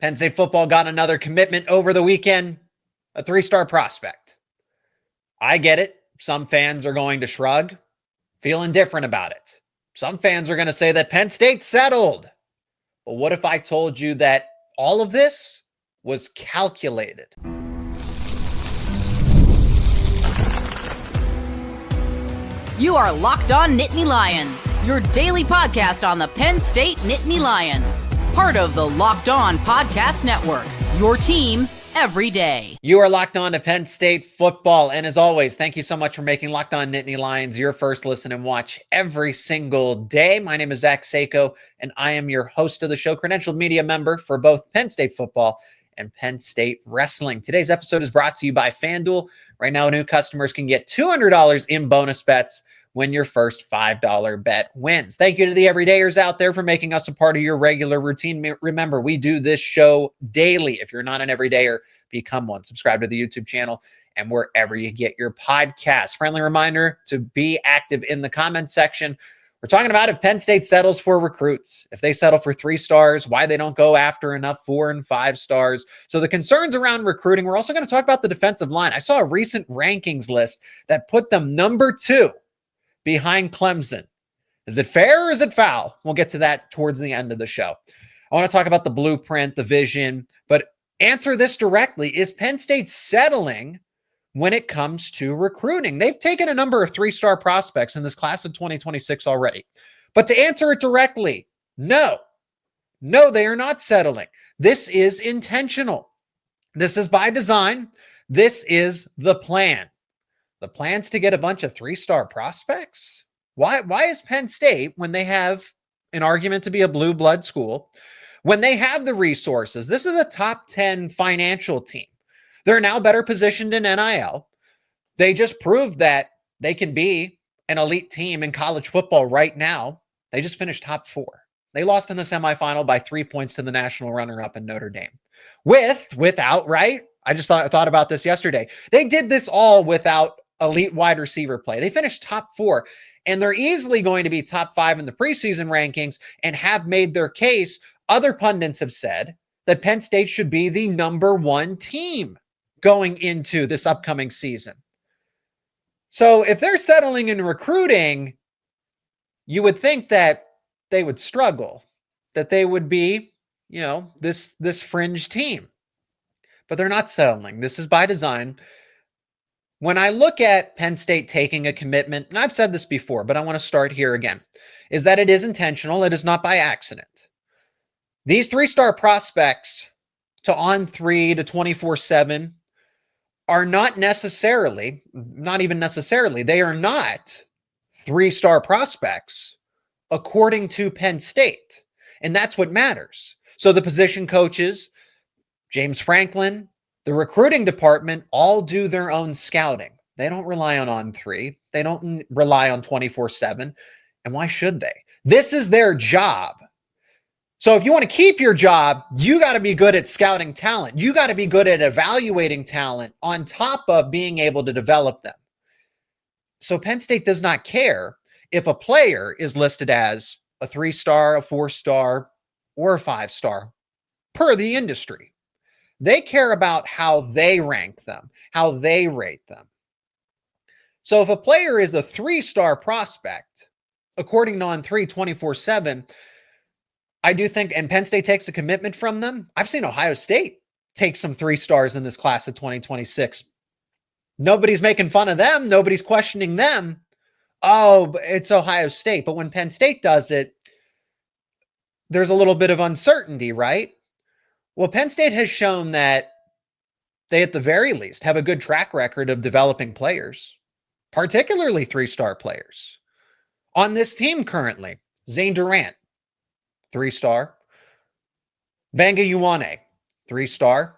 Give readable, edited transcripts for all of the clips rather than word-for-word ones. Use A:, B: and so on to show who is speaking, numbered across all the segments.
A: Penn State football got another commitment over the weekend, a 3-star prospect. I get it. Some fans are going to shrug, feel indifferent about it. Some fans are going to say that Penn State settled. But what if I told you that all of this was calculated?
B: You are Locked On Nittany Lions, your daily podcast on the Penn State Nittany Lions. Part of the Locked On Podcast Network, your team every day.
A: You are locked on to Penn State football. And as always, thank you so much for making Locked On Nittany Lions your first listen and watch every single day. My name is Seyko, and I am your host of the show, credentialed media member for both Penn State football and Penn State wrestling. Today's episode is brought to you by FanDuel. Right now, new customers can get $200 in bonus bets when your first $5 bet wins. Thank you to the everydayers out there for making us a part of your regular routine. Remember, we do this show daily. If you're not an everydayer, become one. Subscribe to the YouTube channel and wherever you get your podcasts. Friendly reminder to be active in the comments section. We're talking about if Penn State settles for recruits, if they settle for 3 stars, why they don't go after enough 4 and 5 stars. So the concerns around recruiting. We're also going to talk about the defensive line. I saw a recent rankings list that put them number 2 behind Clemson. Is it fair or is it foul? We'll get to that towards the end of the show. I want to talk about the blueprint, the vision, but answer this directly. Is Penn State settling when it comes to recruiting? They've taken a number of 3-star prospects in this class of 2026 already. But to answer it directly, no, they are not settling. This is intentional. This is by design. This is the plan. The plan's to get a bunch of 3-star prospects? Why is Penn State, when they have an argument to be a blue blood school, when they have the resources, this is a top 10 financial team. They're now better positioned in NIL. They just proved that they can be an elite team in college football right now. They just finished top 4. They lost in the semifinal by 3 points to the national runner-up in Notre Dame. Without, right? I just thought about this yesterday. They did this all without elite wide receiver play. They finished top 4, and they're easily going to be top 5 in the preseason rankings and have made their case. Other pundits have said that Penn State should be the number 1 team going into this upcoming season. So if they're settling in recruiting, you would think that they would struggle, that they would be, this fringe team. But they're not settling. This is by design. When I look at Penn State taking a commitment, and I've said this before, but I want to start here again, is that it is intentional. It is not by accident. These 3-star prospects to On3 to 24/7 are not even necessarily, they are not 3-star prospects according to Penn State. And that's what matters. So the position coaches, James Franklin, the recruiting department, all do their own scouting. They don't rely on On3. They don't rely on 24/7. And why should they? This is their job. So if you want to keep your job, you got to be good at scouting talent. You got to be good at evaluating talent on top of being able to develop them. So Penn State does not care if a player is listed as a 3-star, a 4-star, or a 5-star per the industry. They care about how they rank them, how they rate them. So if a player is a 3-star prospect, according to On3 24/7, I do think, and Penn State takes a commitment from them. I've seen Ohio State take some 3 stars in this class of 2026. Nobody's making fun of them. Nobody's questioning them. Oh, but it's Ohio State. But when Penn State does it, there's a little bit of uncertainty, right? Well, Penn State has shown that they, at the very least, have a good track record of developing players, particularly 3-star players. On this team currently, Zane Durant, 3-star. Vanga Ioane, 3-star.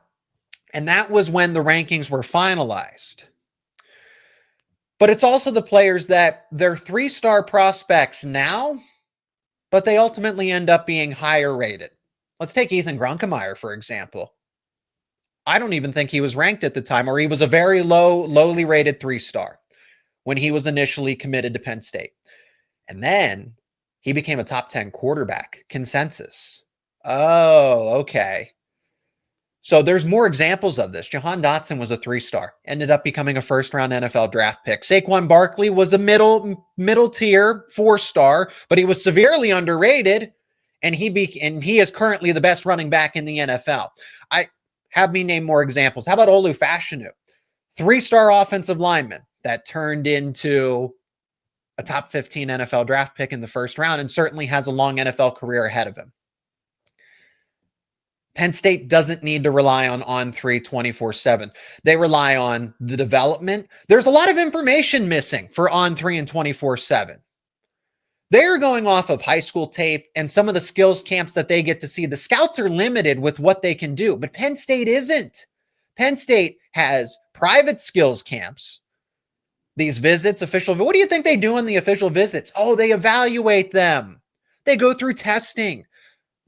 A: And that was when the rankings were finalized. But it's also the players that they're 3-star prospects now, but they ultimately end up being higher rated. Let's take Ethan Grunkemeyer, for example. I don't even think he was ranked at the time, or he was a very lowly rated 3-star when he was initially committed to Penn State. And then he became a top 10 quarterback consensus. Oh, okay. So there's more examples of this. Jahan Dotson was a 3-star, ended up becoming a first-round NFL draft pick. Saquon Barkley was a middle tier 4-star, but he was severely underrated, and he is currently the best running back in the NFL. Have me name more examples. How about Olu Fashanu? 3-star offensive lineman that turned into a top 15 NFL draft pick in the first round and certainly has a long NFL career ahead of him. Penn State doesn't need to rely on On3 24/7. They rely on the development. There's a lot of information missing for On3 and 24/7. They're going off of high school tape and some of the skills camps that they get to see. The scouts are limited with what they can do, but Penn State isn't. Penn State has private skills camps. These visits, what do you think they do in the official visits? Oh, they evaluate them. They go through testing.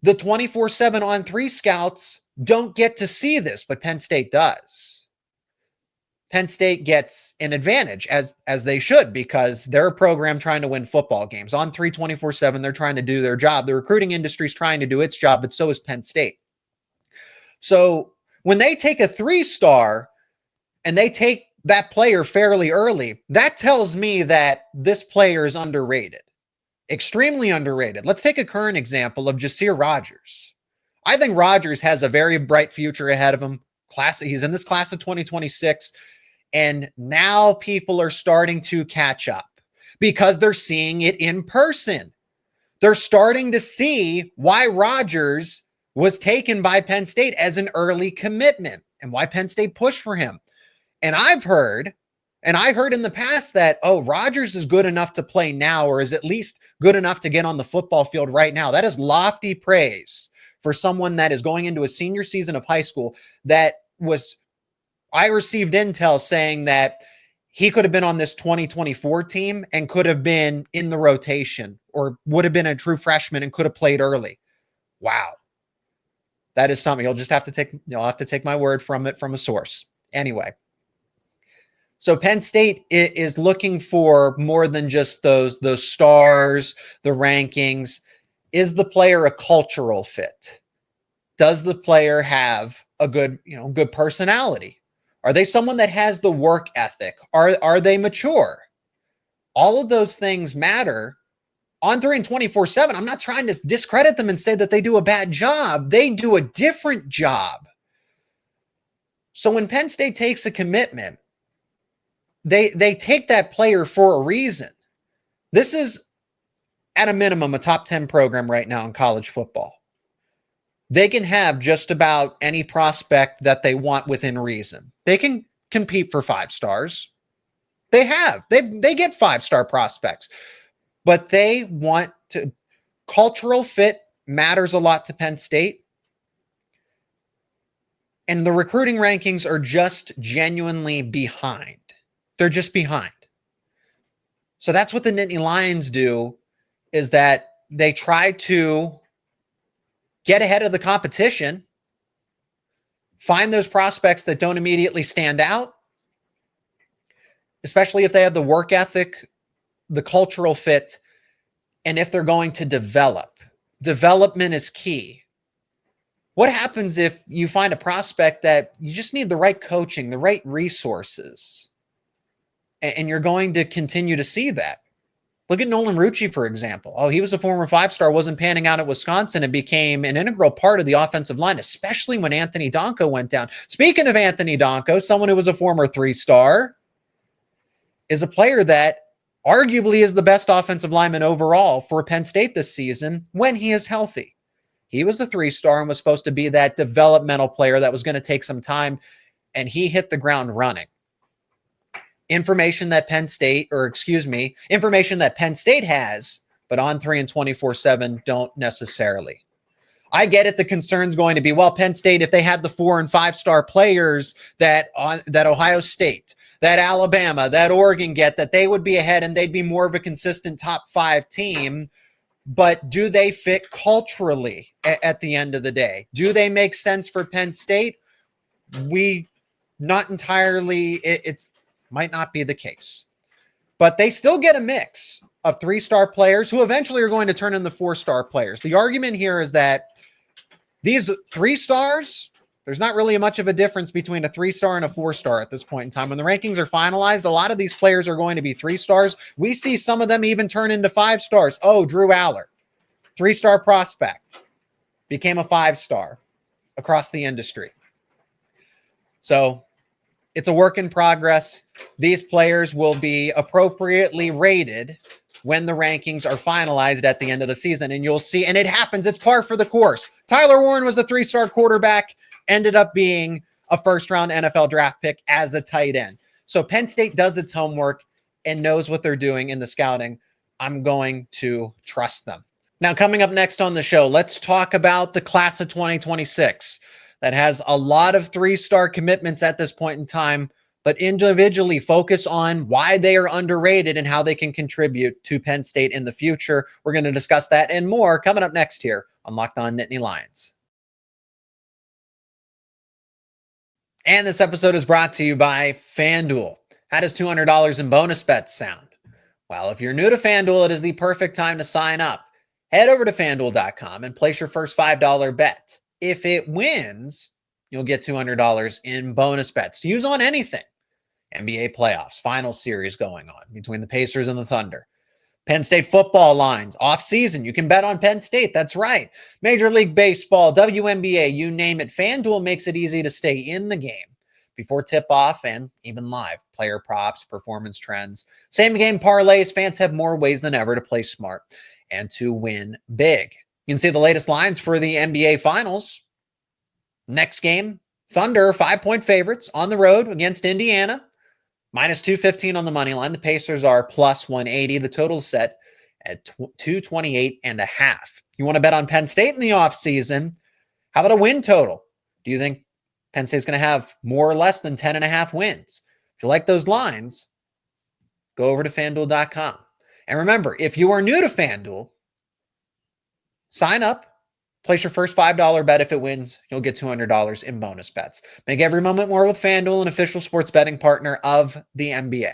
A: The 24/7 On3 scouts don't get to see this, but Penn State does. Penn State gets an advantage, as they should, because they're a program trying to win football games. On3 24/7, they're trying to do their job. The recruiting industry is trying to do its job, but so is Penn State. So when they take a 3-star and they take that player fairly early, that tells me that this player is underrated. Extremely underrated. Let's take a current example of Jasir Rogers. I think Rogers has a very bright future ahead of him. He's in this class of 2026, and now people are starting to catch up because they're seeing it in person. They're starting to see why Rogers was taken by Penn State as an early commitment and why Penn State pushed for him. And I heard in the past that, Rogers is good enough to play now, or is at least good enough to get on the football field right now. That is lofty praise for someone that is going into a senior season of high school. I received intel saying that he could have been on this 2024 team and could have been in the rotation or would have been a true freshman and could have played early. Wow. That is something you'll have to take my word from a source. Anyway. So Penn State is looking for more than just those stars, the rankings. Is the player a cultural fit? Does the player have a good personality? Are they someone that has the work ethic? Are they mature? All of those things matter. On3 and 24/7, I'm not trying to discredit them and say that they do a bad job. They do a different job. So when Penn State takes a commitment, they take that player for a reason. This is, at a minimum, a top 10 program right now in college football. They can have just about any prospect that they want within reason. They can compete for 5 stars. They get 5-star prospects, but they want to. Cultural fit matters a lot to Penn State. And the recruiting rankings are just genuinely behind. They're just behind. So that's what the Nittany Lions do, is that they try to get ahead of the competition, find those prospects that don't immediately stand out, especially if they have the work ethic, the cultural fit, and if they're going to develop. Development is key. What happens if you find a prospect that you just need the right coaching, the right resources, and you're going to continue to see that? Look at Nolan Rucci, for example. He was a former 5-star, wasn't panning out at Wisconsin, and became an integral part of the offensive line, especially when Anthony Donko went down. Speaking of Anthony Donko, someone who was a former 3-star, is a player that arguably is the best offensive lineman overall for Penn State this season when he is healthy. He was the 3-star and was supposed to be that developmental player that was going to take some time, and he hit the ground running. Information that Penn State has, but On3 and 24/7 don't necessarily. I get it. The concern's going to be, Penn State, if they had the 4- and 5-star players that Ohio State, that Alabama, that Oregon get, that they would be ahead and they'd be more of a consistent top 5 team. But do they fit culturally at the end of the day? Do they make sense for Penn State? Not entirely. It's might not be the case, but they still get a mix of 3-star players who eventually are going to turn into 4-star players. The argument here is that these 3 stars There's not really much of a difference between a 3-star and a 4-star at this point in time. When the rankings are finalized, a lot of these players are going to be 3-stars. We see some of them even turn into 5-stars. Oh, Drew Aller, 3-star prospect, became a 5-star across the industry. So it's a work in progress. These players will be appropriately rated when the rankings are finalized at the end of the season. And you'll see, and it happens, it's par for the course. Tyler Warren was a 3-star quarterback, ended up being a first-round NFL draft pick as a tight end. So Penn State does its homework and knows what they're doing in the scouting. I'm going to trust them. Now, coming up next on the show, let's talk about the class of 2026 that has a lot of 3-star commitments at this point in time, but individually focus on why they are underrated and how they can contribute to Penn State in the future. We're going to discuss that and more coming up next here on Locked On Nittany Lions. And this episode is brought to you by FanDuel. How does $200 in bonus bets sound? Well, if you're new to FanDuel, it is the perfect time to sign up. Head over to FanDuel.com and place your first $5 bet. If it wins, you'll get $200 in bonus bets to use on anything. NBA playoffs, final series going on between the Pacers and the Thunder. Penn State football lines, off-season. You can bet on Penn State. That's right. Major League Baseball, WNBA, you name it. FanDuel makes it easy to stay in the game before tip-off and even live. Player props, performance trends. Same-game parlays. Fans have more ways than ever to play smart and to win big. You can see the latest lines for the NBA Finals. Next game, Thunder, 5-point favorites on the road against Indiana. Minus 215 on the money line. The Pacers are plus 180. The total's set at 228.5. You want to bet on Penn State in the offseason? How about a win total? Do you think Penn State's going to have more or less than 10.5 wins? If you like those lines, go over to FanDuel.com. And remember, if you are new to FanDuel, sign up. Place your first $5 bet. If it wins, you'll get $200 in bonus bets. Make every moment more with FanDuel, an official sports betting partner of the NBA.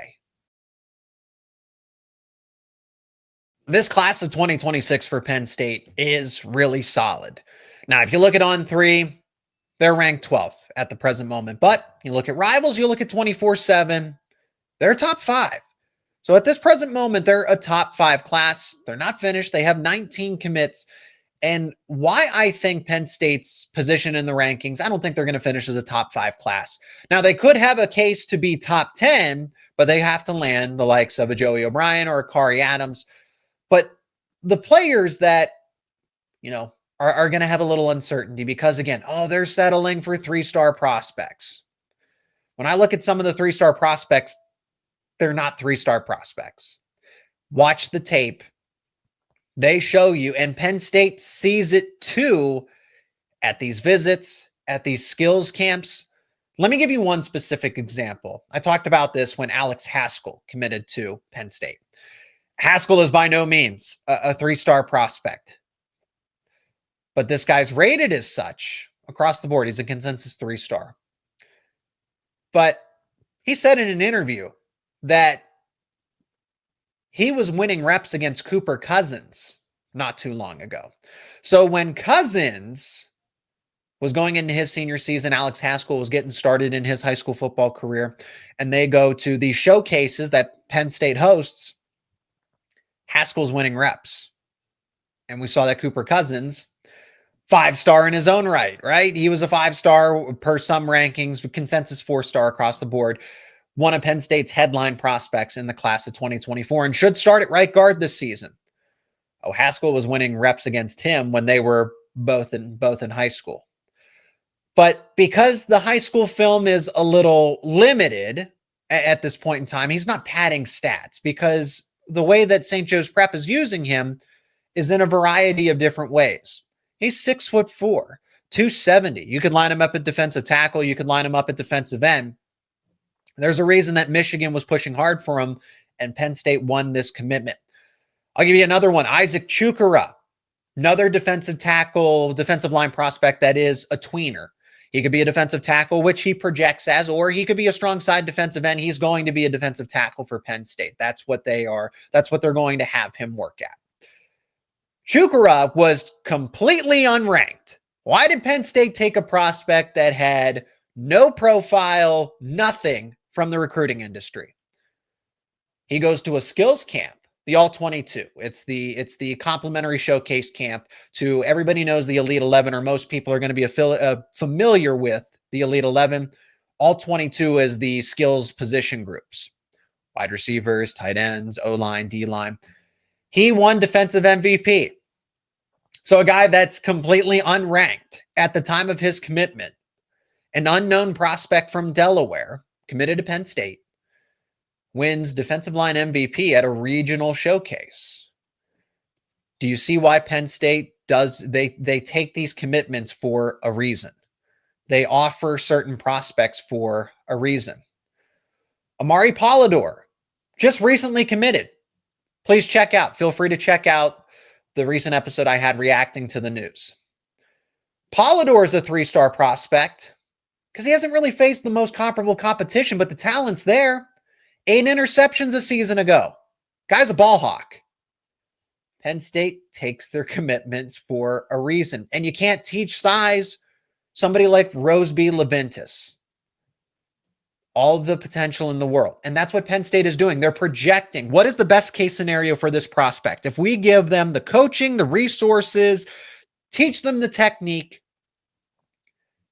A: This class of 2026 for Penn State is really solid. Now, if you look at On3, they're ranked 12th at the present moment. But you look at rivals, you look at 24/7, they're top 5. So at this present moment, they're a top 5 class. They're not finished. They have 19 commits. And why I think Penn State's position in the rankings, I don't think they're going to finish as a top 5 class. Now, they could have a case to be top 10, but they have to land the likes of a Joey O'Brien or a Kari Adams. But the players that, are going to have a little uncertainty because, again, they're settling for 3-star prospects. When I look at some of the 3-star prospects, they're not 3-star prospects. Watch the tape. They show you, and Penn State sees it too at these visits, at these skills camps. Let me give you one specific example. I talked about this when Alex Haskell committed to Penn State. Haskell is by no means a 3-star prospect, but this guy's rated as such across the board. He's a consensus 3-star. But he said in an interview that he was winning reps against Cooper Cousins not too long ago. So when Cousins was going into his senior season, Alex Haskell was getting started in his high school football career, and they go to these showcases that Penn State hosts. Haskell's winning reps. And we saw that Cooper Cousins, 5-star in his own right? He was a 5-star per some rankings, but consensus 4-star across the board. One of Penn State's headline prospects in the class of 2024 and should start at right guard this season. Haskell was winning reps against him when they were both in high school. But because the high school film is a little limited at this point in time, he's not padding stats because the way that St. Joe's Prep is using him is in a variety of different ways. He's 6'4", 270. You could line him up at defensive tackle. You could line him up at defensive end. There's a reason that Michigan was pushing hard for him, and Penn State won this commitment. I'll give you another one. Isaac Chukara, another defensive tackle, defensive line prospect that is a tweener. He could be a defensive tackle, which he projects as, or he could be a strong side defensive end. He's going to be a defensive tackle for Penn State. That's what they are. That's what they're going to have him work at. Chukara was completely unranked Why did Penn State take a prospect that had no profile, nothing from the recruiting industry? He goes to a skills camp, the All 22. It's the complimentary showcase camp to everybody knows the Elite 11, or most people are going to be familiar with the Elite 11. All 22 is the skills position groups: wide receivers, tight ends, O-line, D-line. He won defensive MVP. So a guy that's completely unranked at the time of his commitment, an unknown prospect from Delaware, committed to Penn State, wins defensive line MVP at a regional showcase. Do you see why Penn State does? They take these commitments for a reason. They offer certain prospects for a reason. Amari Polidor just recently committed. Please feel free to check out the recent episode I had reacting to the news. Polidor is a 3-star prospect because he hasn't really faced the most comparable competition, but the talent's there. 8 interceptions a season ago. Guy's a ball hawk. Penn State takes their commitments for a reason. And you can't teach size. Somebody like Roseby Labintus. All the potential in the world. And that's what Penn State is doing. They're projecting what is the best case scenario for this prospect. If we give them the coaching, the resources, teach them the technique,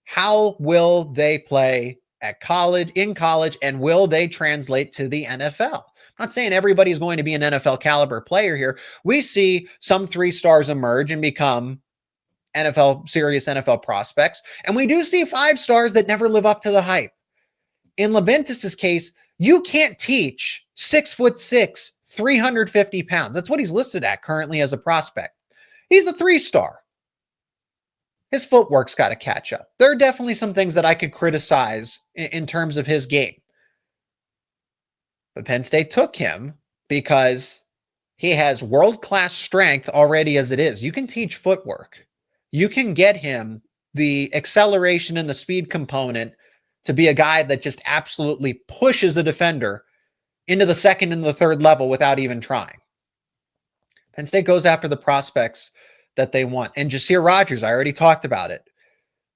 A: how will they play in college, and will they translate to the NFL? I'm not saying everybody is going to be an NFL caliber player here. We see some 3-stars emerge and become serious NFL prospects. And we do see 5-stars that never live up to the hype. In Labintus's case, you can't teach 6'6", 350 pounds. That's what he's listed at currently as a prospect. He's a 3-star. His footwork's got to catch up. There are definitely some things that I could criticize in terms of his game. But Penn State took him because he has world-class strength already as it is. You can teach footwork. You can get him the acceleration and the speed component to be a guy that just absolutely pushes a defender into the second and the third level without even trying. Penn State goes after the prospects that they want. And Jasir Rogers, I already talked about it.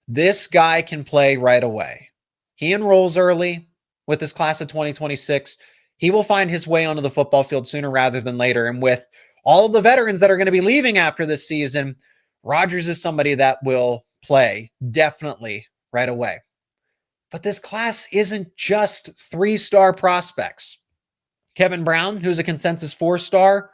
A: This guy can play right away. He enrolls early with this class of 2026. He will find his way onto the football field sooner rather than later. And with all of the veterans that are going to be leaving after this season, Rogers is somebody that will play definitely right away. But this class isn't just 3-star prospects. Kevin Brown, who's a consensus 4-star,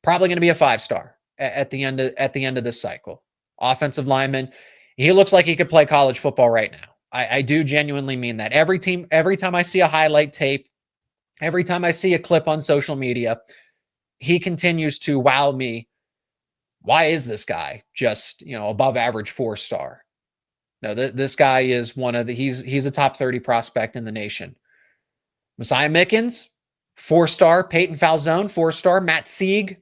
A: probably going to be a 5-star at the end of this cycle. Offensive lineman, he looks like he could play college football right now. I do genuinely mean that. Every time I see a highlight tape, every time I see a clip on social media, he continues to wow me. Why is this guy just, above average 4-star? No, this guy is he's a top 30 prospect in the nation. Messiah Mickens, 4-star. Peyton Falzone, 4-star. Matt Sieg,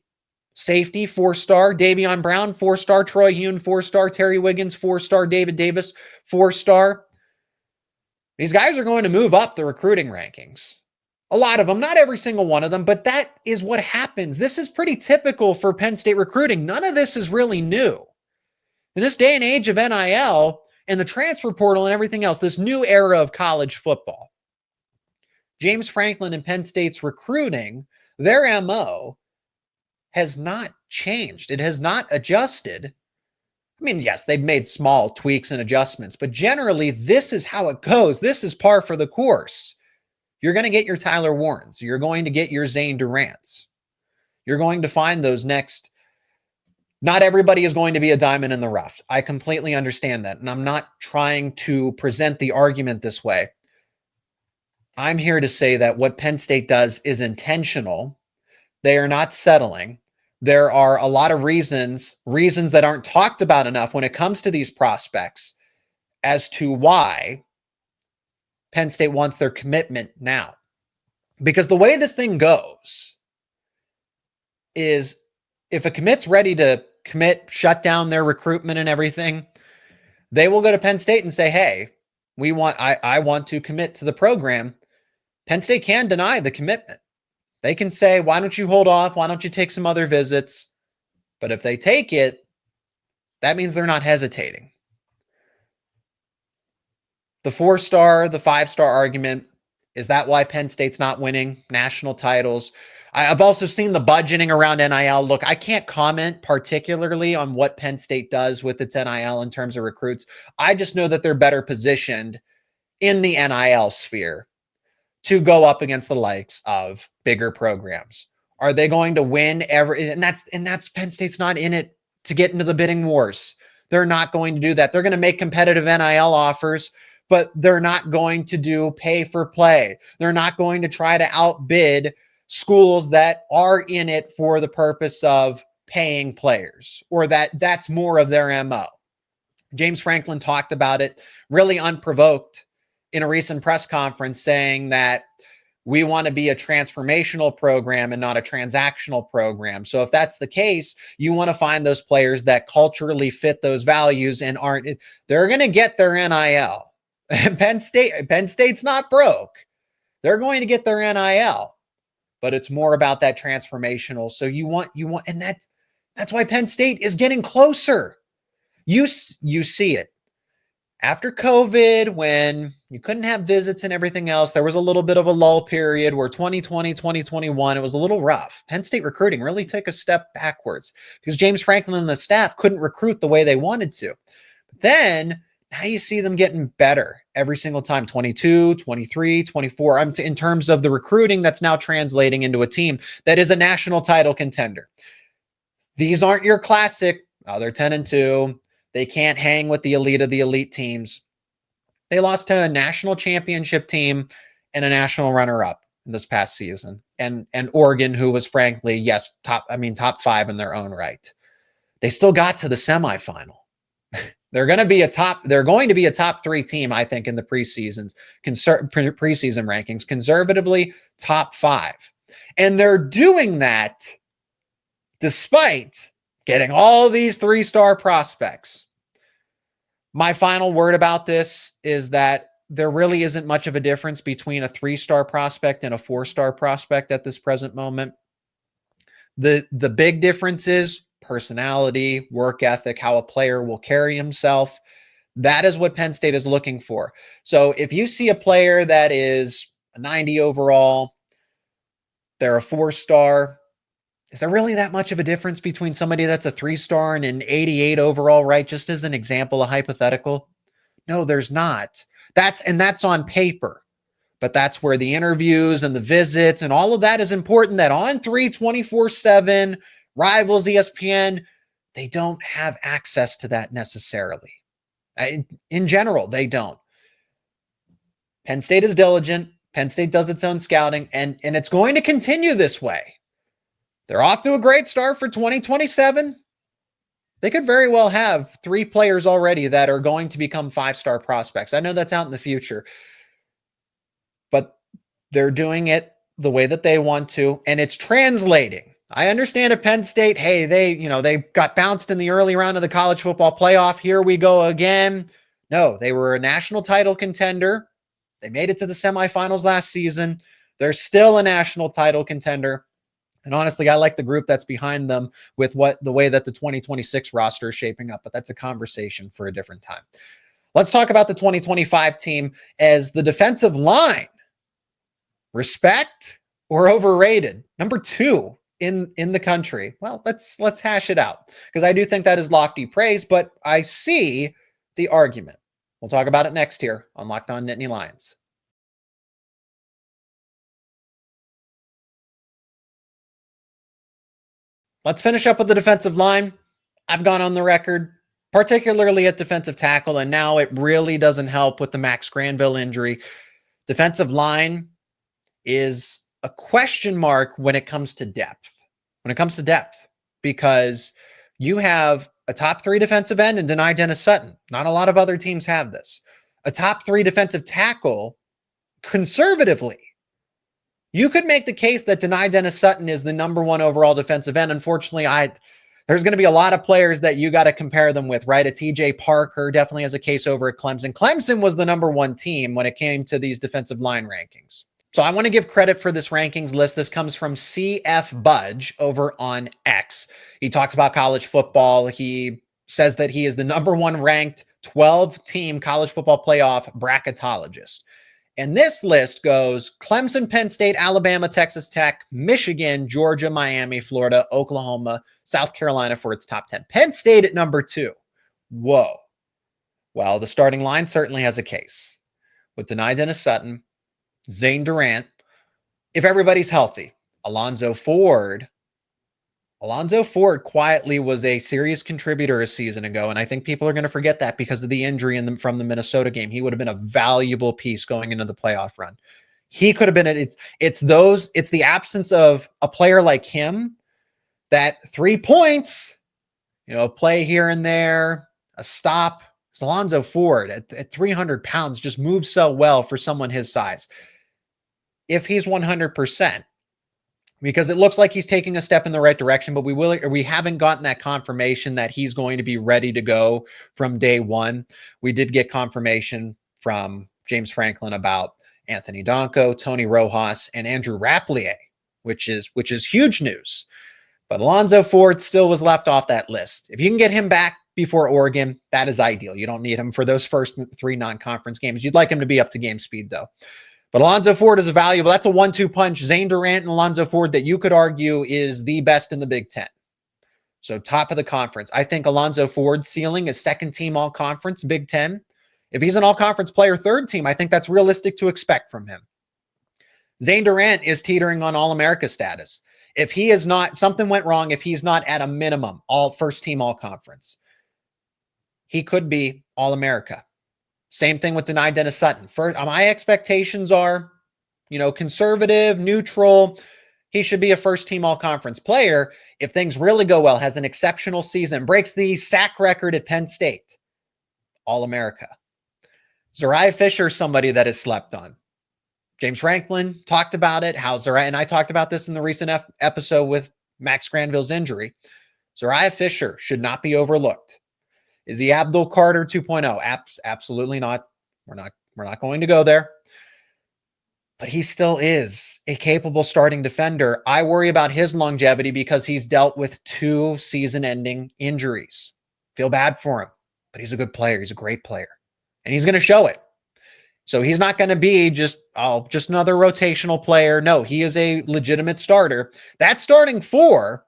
A: safety, 4-star. Davion Brown, 4-star. Troy Hune, 4-star. Terry Wiggins, 4-star. David Davis, 4-star. These guys are going to move up the recruiting rankings. A lot of them, not every single one of them, but that is what happens. This is pretty typical for Penn State recruiting. None of this is really new. In this day and age of NIL and the transfer portal and everything else, this new era of college football, James Franklin and Penn State's recruiting, their MO has not changed. It has not adjusted. I mean, yes, they've made small tweaks and adjustments, but generally this is how it goes. This is par for the course. You're going to get your Tyler Warrens. You're going to get your Zane Durants. You're going to find those next. Not everybody is going to be a diamond in the rough. I completely understand that. And I'm not trying to present the argument this way. I'm here to say that what Penn State does is intentional. They are not settling. There are a lot of reasons that aren't talked about enough when it comes to these prospects as to why Penn State wants their commitment now. Because the way this thing goes is if a commit's ready to commit, shut down their recruitment and everything, they will go to Penn State and say, hey, I want to commit to the program. Penn State can deny the commitment. They can say, why don't you hold off? Why don't you take some other visits? But if they take it, That means they're not hesitating. The 4-star, the 5-star argument, is that why Penn State's not winning national titles? I've also seen the budgeting around NIL. Look, I can't comment particularly on what Penn State does with its NIL in terms of recruits. I just know that they're better positioned in the NIL sphere to go up against the likes of bigger programs. Are they going to win every? And that's Penn State's not in it to get into the bidding wars. They're not going to do that. They're going to make competitive NIL offers, but they're not going to do pay for play. They're not going to try to outbid schools that are in it for the purpose of paying players, or that's more of their MO. James Franklin talked about it really unprovoked in a recent press conference, saying that we want to be a transformational program and not a transactional program. So if that's the case, you want to find those players that culturally fit those values and they're going to get their NIL. Penn State's not broke. They're going to get their NIL, but it's more about that transformational. So you want, and that's why Penn State is getting closer. You see it. After COVID, when you couldn't have visits and everything else, there was a little bit of a lull period where 2020, 2021, it was a little rough. Penn State recruiting really took a step backwards because James Franklin and the staff couldn't recruit the way they wanted to. But then now you see them getting better every single time, 22, 23, 24. In terms of the recruiting that's now translating into a team that is a national title contender. These aren't your classic, they're 10-2. They can't hang with the elite of the elite teams. They lost to a national championship team and a national runner-up this past season. And Oregon, who was frankly, top 5 in their own right. They still got to the semifinal. They're going to be a top 3 team, I think, in the preseason rankings, conservatively top 5. And they're doing that despite getting all these 3-star prospects. My final word about this is that there really isn't much of a difference between a 3-star prospect and a 4-star prospect at this present moment. The big difference is personality, work ethic, how a player will carry himself. That is what Penn State is looking for. So if you see a player that is a 90 overall, they're a 4-star, is there really that much of a difference between somebody that's a 3-star and an 88 overall, right? Just as an example, a hypothetical. No, there's not. That's on paper. But that's where the interviews and the visits and all of that is important. That on 3, 24/7, Rivals, ESPN, they don't have access to that necessarily. In general, they don't. Penn State is diligent. Penn State does its own scouting, and it's going to continue this way. They're off to a great start for 2027. They could very well have 3 players already that are going to become 5-star prospects. I know that's out in the future, but they're doing it the way that they want to, and it's translating. I understand at Penn State, hey, they got bounced in the early round of the college football playoff. Here we go again. No, they were a national title contender. They made it to the semifinals last season. They're still a national title contender. And honestly, I like the group that's behind them with the way that the 2026 roster is shaping up, but that's a conversation for a different time. Let's talk about the 2025 team as the defensive line. Respect or overrated? Number 2 in the country. Well, let's hash it out because I do think that is lofty praise, but I see the argument. We'll talk about it next here on Locked On Nittany Lions. Let's finish up with the defensive line. I've gone on the record, particularly at defensive tackle, and now it really doesn't help with the Max Granville injury. Defensive line is a question mark when it comes to depth. Because you have a top 3 defensive end and Dennis-Sutton. Not a lot of other teams have this. A top 3 defensive tackle, conservatively. You could make the case that Dennis-Sutton is the number 1 overall defensive end. Unfortunately, there's going to be a lot of players that you got to compare them with, right? A TJ Parker definitely has a case over at Clemson. Clemson was the number 1 team when it came to these defensive line rankings. So I want to give credit for this rankings list. This comes from CF Budge over on X. He talks about college football. He says that he is the number one ranked 12-team college football playoff bracketologist. And this list goes Clemson, Penn State, Alabama, Texas Tech, Michigan, Georgia, Miami, Florida, Oklahoma, South Carolina for its top 10. Penn State at number 2. Whoa. Well, the starting line certainly has a case. With Dennis-Sutton, Zane Durant, if everybody's healthy, Alonzo Ford quietly was a serious contributor a season ago, and I think people are going to forget that because of the injury from the Minnesota game. He would have been a valuable piece going into the playoff run. He could have been it's the absence of a player like him that 3 points, play here and there, a stop. It's Alonzo Ford at 300 pounds just moves so well for someone his size. If he's 100%, because it looks like he's taking a step in the right direction, but we haven't gotten that confirmation that he's going to be ready to go from day one. We did get confirmation from James Franklin about Anthony Donko, Tony Rojas, and Andrew Rapplier, which is huge news. But Alonzo Ford still was left off that list. If you can get him back before Oregon, that is ideal. You don't need him for those first 3 non-conference games. You'd like him to be up to game speed, though. But Alonzo Ford is a valuable. That's a 1-2 punch. Zane Durant and Alonzo Ford that you could argue is the best in the Big Ten. So top of the conference. I think Alonzo Ford's ceiling is second team all-conference, Big Ten. If he's an all-conference player, third team, I think that's realistic to expect from him. Zane Durant is teetering on All-America status. If he is not, something went wrong, if he's not at a minimum, all first team all-conference, he could be All-America. Same thing with Dennis-Sutton. First, my expectations are, conservative, neutral. He should be a first-team all-conference player. If things really go well, has an exceptional season, breaks the sack record at Penn State, All-America. Zariah Fisher, somebody that is slept on. James Franklin talked about it, how Zariah, and I talked about this in the recent episode with Max Granville's injury. Zariah Fisher should not be overlooked. Is he Abdul Carter 2.0? Absolutely not. We're not going to go there. But he still is a capable starting defender. I worry about his longevity because he's dealt with 2 season-ending injuries. Feel bad for him, but he's a good player. He's a great player, and he's going to show it. So he's not going to be just another rotational player. No, he is a legitimate starter. That starting 4,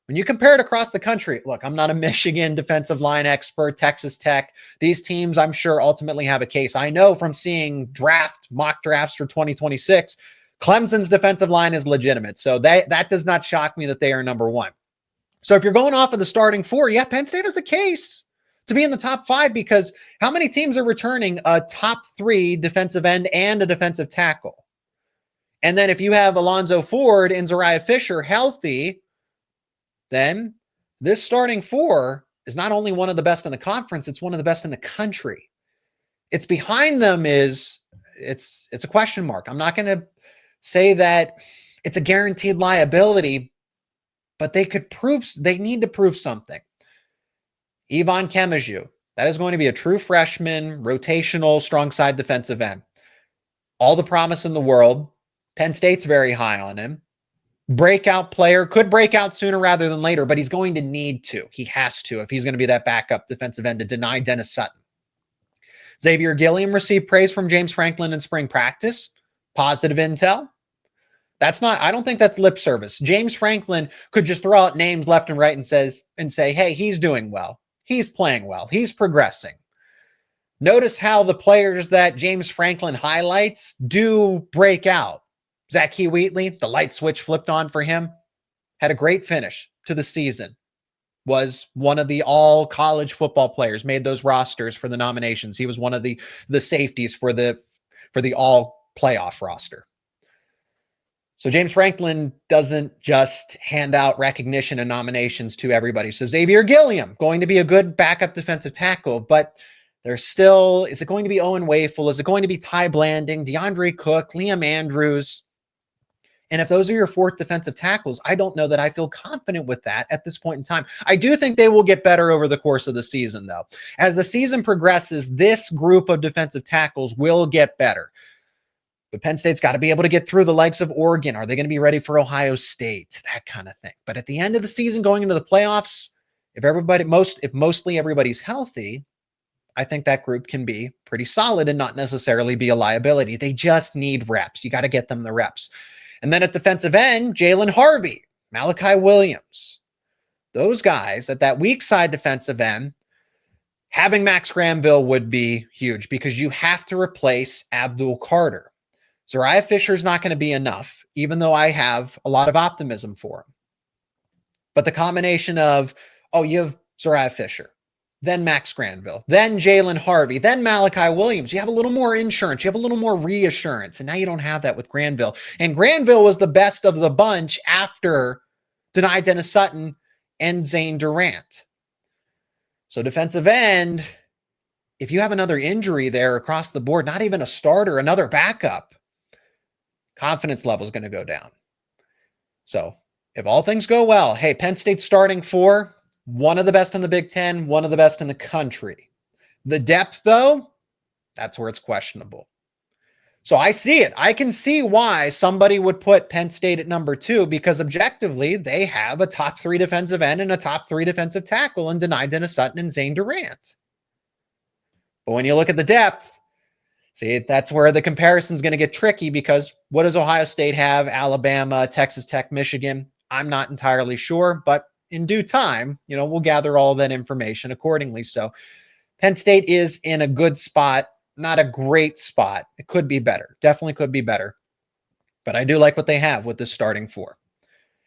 A: when you compare it across the country, look, I'm not a Michigan defensive line expert, Texas Tech. These teams, I'm sure, ultimately have a case. I know from seeing mock drafts for 2026, Clemson's defensive line is legitimate. So that does not shock me that they are number 1. So if you're going off of the starting 4, yeah, Penn State has a case to be in the top 5 because how many teams are returning a top 3 defensive end and a defensive tackle? And then if you have Alonzo Ford and Zariah Fisher healthy, then this starting 4 is not only one of the best in the conference, it's one of the best in the country. It's behind them it's a question mark. I'm not going to say that it's a guaranteed liability, but they need to prove something. Yvonne Kemaju, that is going to be a true freshman, rotational, strong side defensive end. All the promise in the world. Penn State's very high on him. Breakout player, could break out sooner rather than later, but he's going to need to. He has to if he's going to be that backup defensive end to deny Dennis-Sutton. Xavier Gilliam received praise from James Franklin in spring practice. Positive intel. I don't think that's lip service. James Franklin could just throw out names left and right and say, hey, he's doing well. He's playing well. He's progressing. Notice how the players that James Franklin highlights do break out. Zachy Wheatley, the light switch flipped on for him, had a great finish to the season, was one of the all college football players, made those rosters for the nominations. He was one of the safeties for the all playoff roster. So James Franklin doesn't just hand out recognition and nominations to everybody. So Xavier Gilliam, going to be a good backup defensive tackle, but there's still, is it going to be Owen Wafel? Is it going to be Ty Blanding, DeAndre Cook, Liam Andrews? And if those are your 4th defensive tackles, I don't know that I feel confident with that at this point in time. I do think they will get better over the course of the season, though. As the season progresses, this group of defensive tackles will get better. But Penn State's got to be able to get through the likes of Oregon. Are they going to be ready for Ohio State? That kind of thing. But at the end of the season, going into the playoffs, If mostly everybody's healthy, I think that group can be pretty solid and not necessarily be a liability. They just need reps. You got to get them the reps. And then at defensive end, Jalen Harvey, Malachi Williams, those guys at that weak side defensive end, having Max Granville would be huge because you have to replace Abdul Carter. Zuriah Fisher's not going to be enough, even though I have a lot of optimism for him. But the combination of, you have Zuriah Fisher, then Max Granville, then Jalen Harvey, then Malachi Williams. You have a little more insurance. You have a little more reassurance. And now you don't have that with Granville. And Granville was the best of the bunch after Dennis-Sutton and Zane Durant. So defensive end, if you have another injury there across the board, not even a starter, another backup, confidence level is going to go down. So if all things go well, hey, Penn State's starting 4, one of the best in the Big Ten, one of the best in the country. The depth, though, that's where it's questionable. So I see it. I can see why somebody would put Penn State at number 2 because objectively, they have a top 3 defensive end and a top 3 defensive tackle in Dennis-Sutton and Zane Durant. But when you look at the depth, see, that's where the comparison is going to get tricky because what does Ohio State have? Alabama, Texas Tech, Michigan? I'm not entirely sure, but in due time, we'll gather all that information accordingly. So Penn State is in a good spot, not a great spot. It could be better. Definitely could be better. But I do like what they have with this starting 4.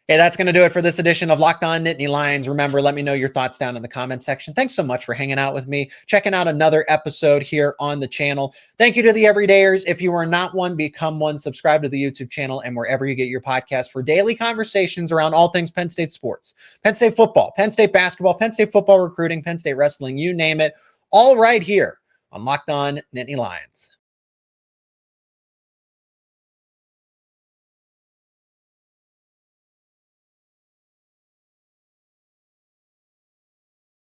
A: Hey, that's going to do it for this edition of Locked On Nittany Lions. Remember, let me know your thoughts down in the comment section. Thanks so much for hanging out with me, checking out another episode here on the channel. Thank you to the everydayers. If you are not one, become one. Subscribe to the YouTube channel and wherever you get your podcast for daily conversations around all things Penn State sports, Penn State football, Penn State basketball, Penn State football recruiting, Penn State wrestling, you name it, all right here on Locked On Nittany Lions.